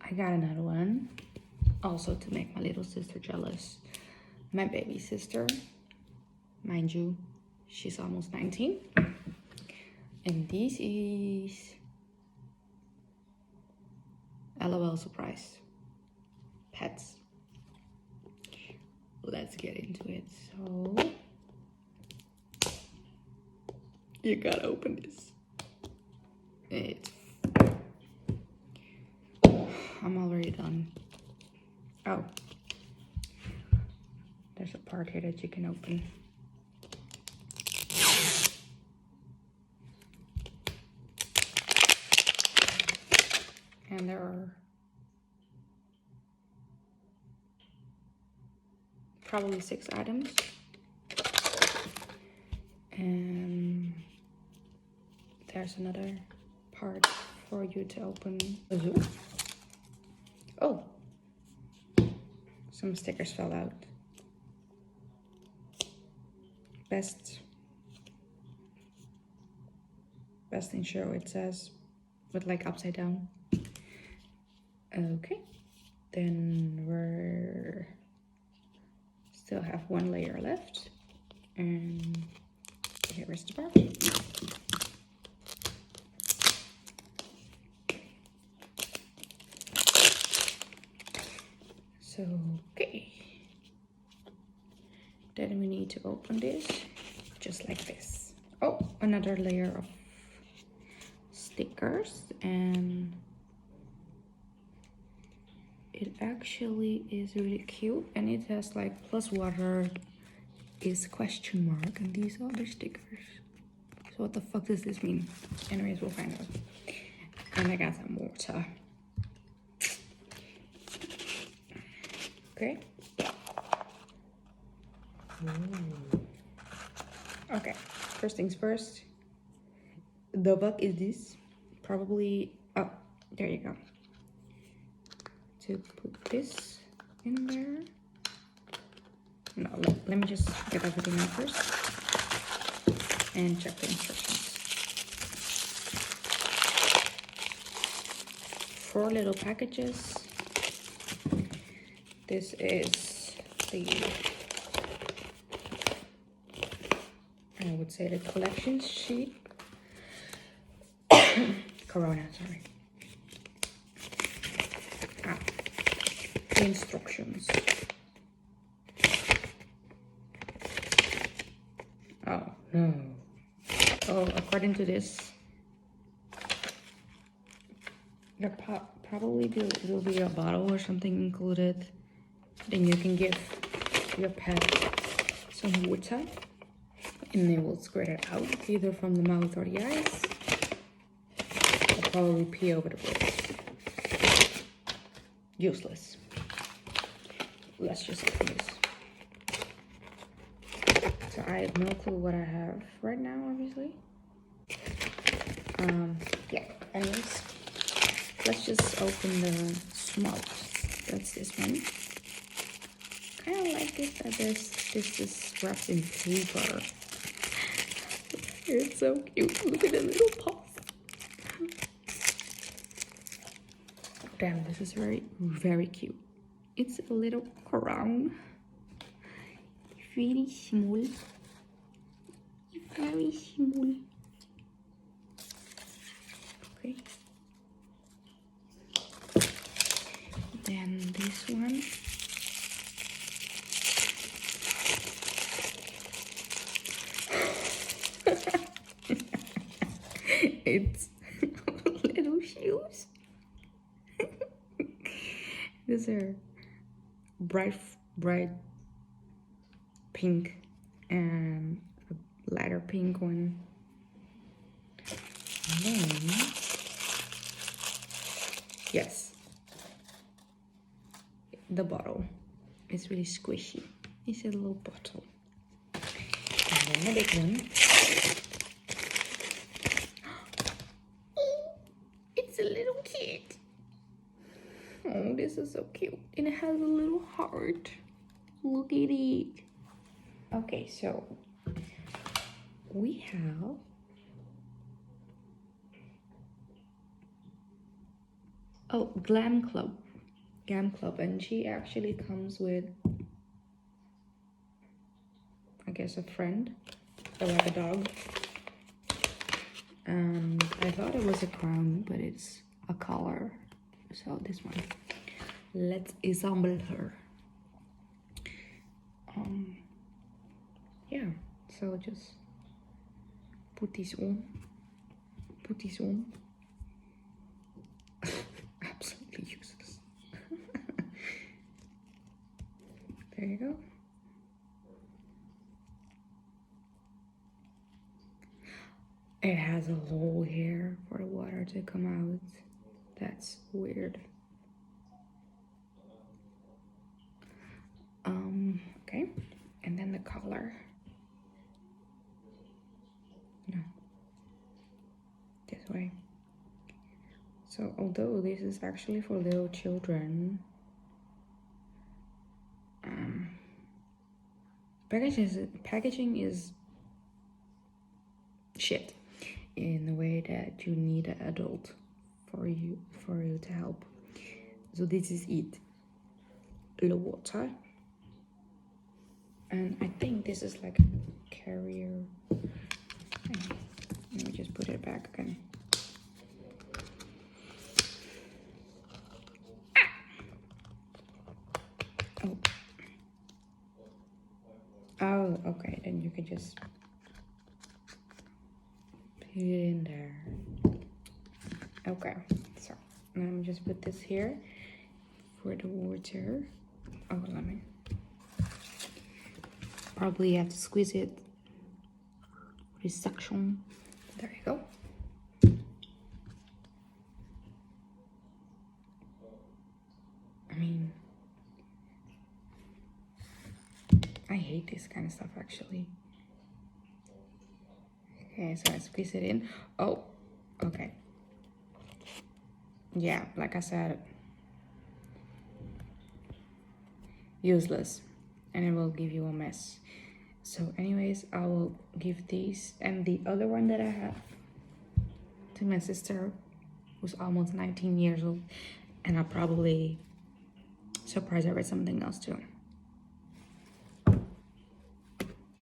I got another one, also to make my little sister jealous. My baby sister, mind you, she's almost 19. And this is LOL surprise pets. Let's get into it. So you gotta open this. I'm already done. Oh, there's a part here that you can open. And there are probably 6 items. And there's another part for you to open. Oh, some stickers fell out. Best in show, it says, with like upside down. Okay, then we're still have 1 layer left, and here is the box. So, okay, then we need to open this just like this. Oh, another layer of stickers, and it actually is really cute, and it has like plus water is question mark, and these are the stickers. So what the fuck does this mean? Anyways, we'll find out. And I got some water. Okay. Okay, first things first. The fuck is this? Probably, oh, there you go. To put this in there. No, let me just get everything out first and check the instructions. 4 little packages. This is the, I would say, the collection sheet. Corona, sorry. The instructions. Oh no. Oh, according to this, there probably will be a bottle or something included. Then you can give your pet some water, and they will squirt it out either from the mouth or the eyes, or probably pee over the place. Useless. Let's just open this. So I have no clue what I have right now, obviously. Yeah, anyways, let's just open the smallest. That's this one. Kind of like it that this is wrapped in paper. It's so cute. Look at the little paws. Damn, this is very, very cute. It's a little crown. Very small. Very small. Okay. Then this one. It's little shoes. These are bright pink and a lighter pink one. And then, yes, the bottle is really squishy. It's a little bottle. And then the big one. It's a little kid. Oh, this is so cute. And it has a little heart. Look at it. Okay, so we have Oh, Glam Club. Glam Club, and she actually comes with, I guess, a friend, or like a dog. And I thought it was a crown, but it's a collar. So this one. Let's assemble her. Yeah, so just put this on. Put this on. Absolutely useless. There you go. It has a hole here for the water to come out. That's weird. Okay, and then the collar. No, this way. So although this is actually for little children, packaging is shit in the way that you need an adult for you to help. So this is it. The water. And I think this is like a carrier. Let me just put it back again. Oh. Oh, okay. Then you can just put it in there. Okay. So now I'm just put this here for the water. Oh, lemon. Probably have to squeeze it for the suction. There you go. I mean, I hate this kind of stuff actually. Okay, so I squeeze it in. Oh, okay. Yeah, like I said, useless, and it will give you a mess. So anyways, I will give these and the other one that I have to my sister, who's almost 19 years old, and I'll probably surprise her with something else too.